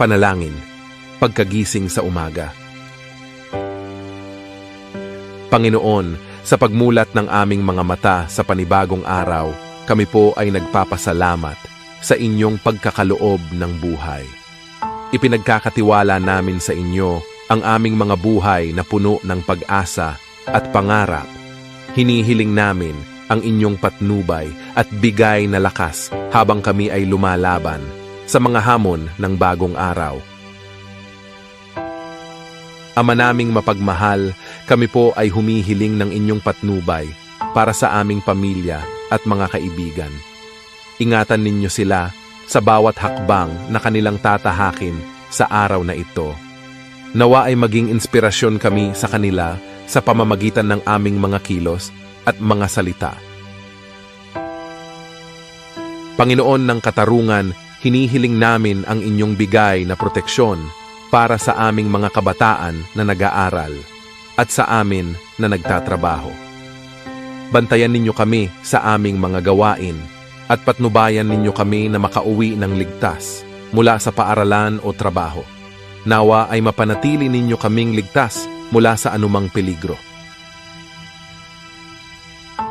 Panalangin, pagkagising sa umaga. Panginoon, sa pagmulat ng aming mga mata sa panibagong araw, kami po ay nagpapasalamat sa inyong pagkakaloob ng buhay. Ipinagkakatiwala namin sa inyo ang aming mga buhay na puno ng pag-asa at pangarap. Hinihiling namin ang inyong patnubay at bigay na lakas habang kami ay lumalaban sa mga hamon ng bagong araw. Ama naming mapagmahal, kami po ay humihiling ng inyong patnubay para sa aming pamilya at mga kaibigan. Ingatan ninyo sila sa bawat hakbang na kanilang tatahakin sa araw na ito. Nawa ay maging inspirasyon kami sa kanila sa pamamagitan ng aming mga kilos at mga salita. Panginoon ng katarungan, hinihiling namin ang inyong bigay na proteksyon para sa aming mga kabataan na nag-aaral at sa amin na nagtatrabaho. Bantayan ninyo kami sa aming mga gawain at patnubayan ninyo kami na makauwi ng ligtas mula sa paaralan o trabaho. Nawa ay mapanatili ninyo kaming ligtas mula sa anumang peligro.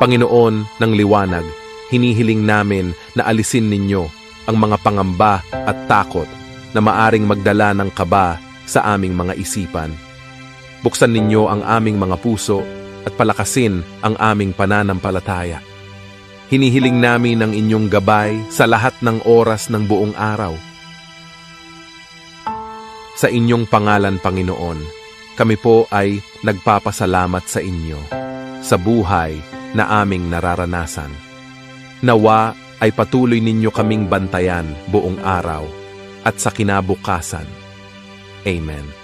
Panginoon ng liwanag, hinihiling namin na alisin ninyo ang mga pangamba at takot na maaring magdala ng kaba sa aming mga isipan. Buksan ninyo ang aming mga puso at palakasin ang aming pananampalataya. Hinihiling namin ang inyong gabay sa lahat ng oras ng buong araw. Sa inyong pangalan, Panginoon, kami po ay nagpapasalamat sa inyo sa buhay na aming nararanasan. Nawa ay patuloy ninyo kaming bantayan buong araw at sa kinabukasan. Amen.